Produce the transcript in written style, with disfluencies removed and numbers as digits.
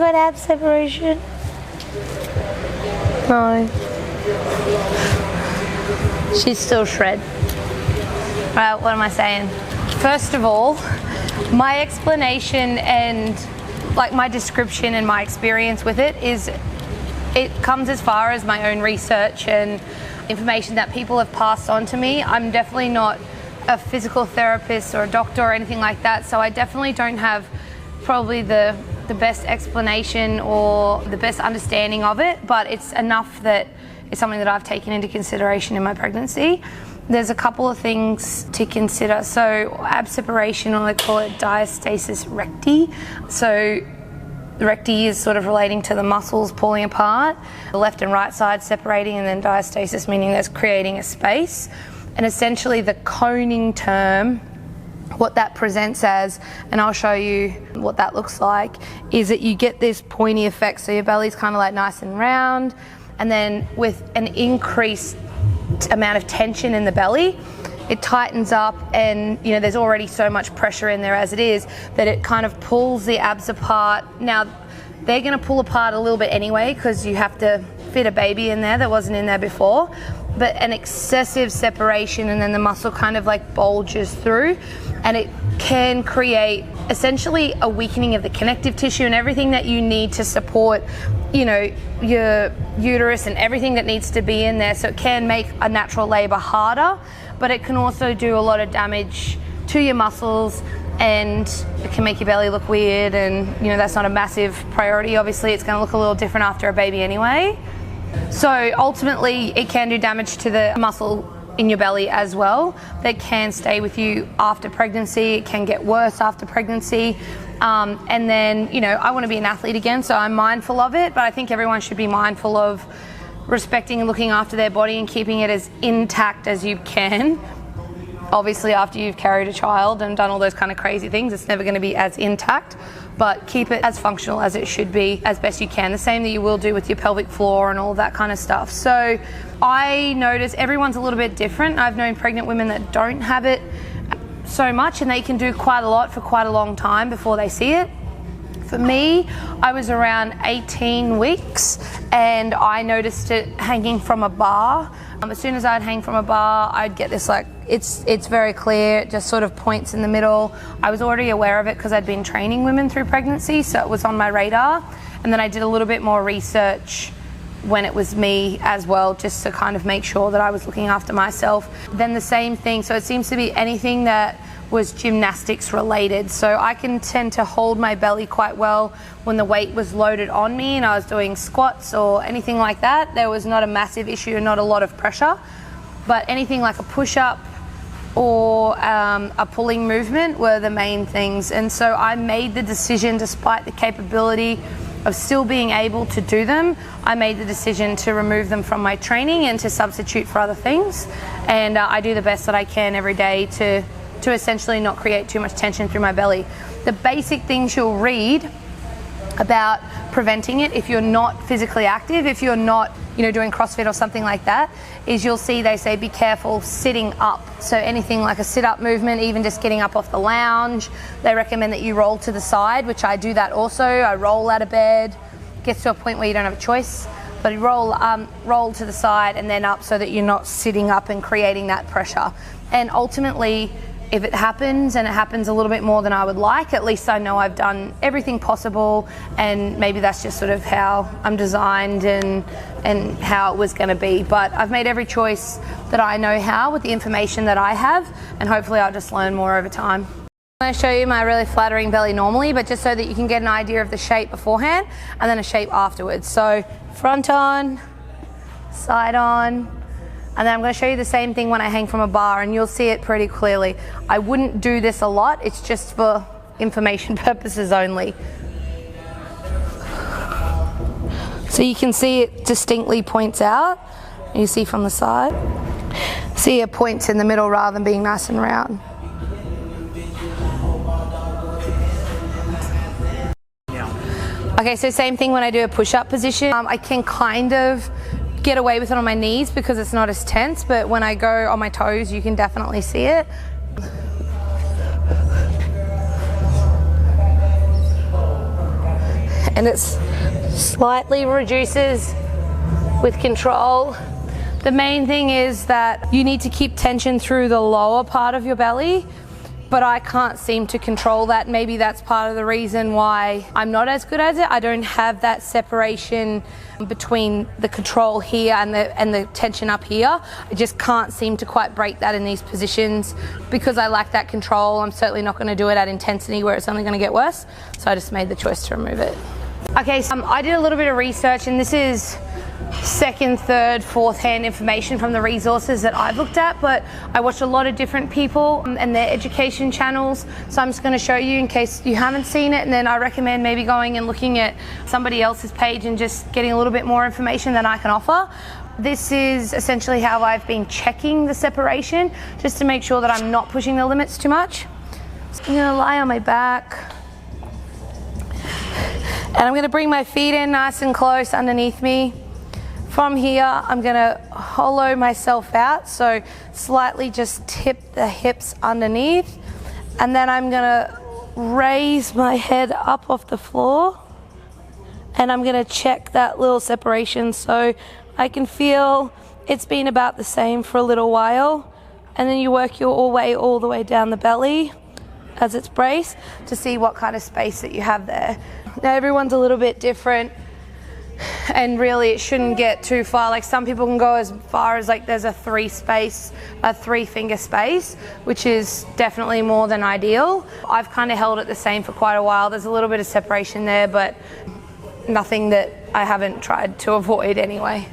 got ab separation? No. She's still shred. What am I saying? First of all, my explanation and like my description and my experience with it is, it comes as far as my own research and information that people have passed on to me. I'm definitely not a physical therapist or a doctor or anything like that, so I definitely don't have probably the best explanation or the best understanding of it, but it's enough that it's something that I've taken into consideration in my pregnancy. There's a couple of things to consider. So ab separation, or they call it diastasis recti. So the recti is sort of relating to the muscles pulling apart, the left and right side separating, and then diastasis meaning there's creating a space. And essentially the coning term, what that presents as, and I'll show you what that looks like, is that you get this pointy effect. So your belly's kind of like nice and round, and then with an increased amount of tension in the belly, it tightens up, and you know there's already so much pressure in there as it is that it kind of pulls the abs apart. Now they're going to pull apart a little bit anyway because you have to fit a baby in there that wasn't in there before, but an excessive separation, and then the muscle kind of like bulges through, and it can create essentially a weakening of the connective tissue and everything that you need to support, you know, your uterus and everything that needs to be in there. So it can make a natural labor harder, but it can also do a lot of damage to your muscles, and it can make your belly look weird, and you know that's not a massive priority. Obviously it's going to look a little different after a baby anyway. So ultimately it can do damage to the muscle in your belly as well. That can stay with you after pregnancy. It can get worse after pregnancy. And then, you know, I want to be an athlete again, so I'm mindful of it, but I think everyone should be mindful of respecting and looking after their body and keeping it as intact as you can. Obviously after you've carried a child and done all those kind of crazy things, it's never going to be as intact, but keep it as functional as it should be as best you can. The same that you will do with your pelvic floor and all that kind of stuff. So I notice everyone's a little bit different. I've known pregnant women that don't have it so much, and they can do quite a lot for quite a long time before they see it. For me, I was around 18 weeks and I noticed it hanging from a bar. As soon as I'd hang from a bar, I'd get this like, it's very clear, it just sort of points in the middle. I was already aware of it because I'd been training women through pregnancy, so it was on my radar. And then I did a little bit more research when it was me as well, just to kind of make sure that I was looking after myself. Then the same thing, so it seems to be anything that was gymnastics related. So I can tend to hold my belly quite well when the weight was loaded on me and I was doing squats or anything like that. There was not a massive issue and not a lot of pressure, but anything like a push-up or a pulling movement were the main things. And so I made the decision, despite the capability of still being able to do them, I made the decision to remove them from my training and to substitute for other things. And I do the best that I can every day to essentially not create too much tension through my belly. The basic things you'll read about preventing it if you're not physically active, if you're not, you know, doing CrossFit or something like that, is you'll see they say be careful sitting up. So anything like a sit-up movement, even just getting up off the lounge, they recommend that you roll to the side, which I do that also. I roll out of bed, gets to a point where you don't have a choice, but you roll to the side and then up so that you're not sitting up and creating that pressure. And ultimately, if it happens, and it happens a little bit more than I would like, at least I know I've done everything possible, and maybe that's just sort of how I'm designed and how it was going to be. But I've made every choice that I know how with the information that I have, and hopefully I'll just learn more over time. I'm going to show you my really flattering belly normally, but just so that you can get an idea of the shape beforehand and then a shape afterwards. So front on, side on, and then I'm going to show you the same thing when I hang from a bar, and you'll see it pretty clearly. I wouldn't do this a lot, it's just for information purposes only. So you can see it distinctly points out, and you see from the side. See it points in the middle rather than being nice and round. Okay, so same thing when I do a push-up position. I can kind of get away with it on my knees because it's not as tense, but when I go on my toes, you can definitely see it. and it slightly reduces with control. The main thing is that you need to keep tension through the lower part of your belly, but I can't seem to control that. Maybe that's part of the reason why I'm not as good at it. I don't have that separation between the control here and the tension up here. I just can't seem to quite break that in these positions. Because I lack that control, I'm certainly not going to do it at intensity where it's only going to get worse. So I just made the choice to remove it. Okay, so I did a little bit of research, and this is second, third, fourth hand information from the resources that I've looked at, but I watched a lot of different people and their education channels, so I'm just going to show you in case you haven't seen it, and then I recommend maybe going and looking at somebody else's page and just getting a little bit more information than I can offer. This is essentially how I've been checking the separation, just to make sure that I'm not pushing the limits too much. So I'm going to lie on my back, and I'm going to bring my feet in nice and close underneath me. From here, I'm going to hollow myself out, so slightly just tip the hips underneath, and then I'm going to raise my head up off the floor, and I'm going to check that little separation so I can feel it's been about the same for a little while, and then you work your way all the way down the belly as it's braced to see what kind of space that you have there. Now everyone's a little bit different, and really it shouldn't get too far. Like some people can go as far as like there's a 3-finger space, which is definitely more than ideal. I've kind of held it the same for quite a while. There's a little bit of separation there, but nothing that I haven't tried to avoid anyway.